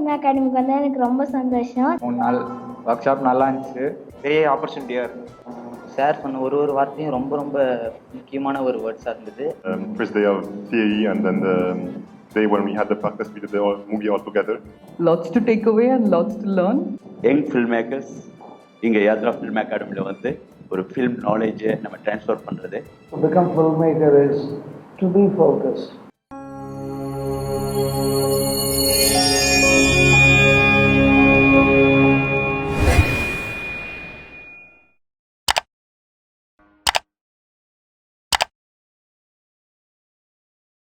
Film அகாடமிக்கு வந்தால் எனக்கு ரொம்ப சந்தோஷம். 3 நாள் ஒர்க் ஷாப் நல்லா இருந்துச்சு. பெரிய ஆப்பர்ச்சுனிட்டியாக இருக்கும். சார் சொன்ன ஒரு வார்த்தையும் ரொம்ப ரொம்ப முக்கியமான ஒரு வேர்ட்ஸாக இருந்தது. First day of theory and then the day when we had the practice, we did the movie all together. Lots to take away and lots to learn. Young film makers இங்கே Yatra film அகாடமியில் வந்து ஒரு film நாலேஜை நம்ம transfer பண்ணுறது. To become filmmaker is to be focused.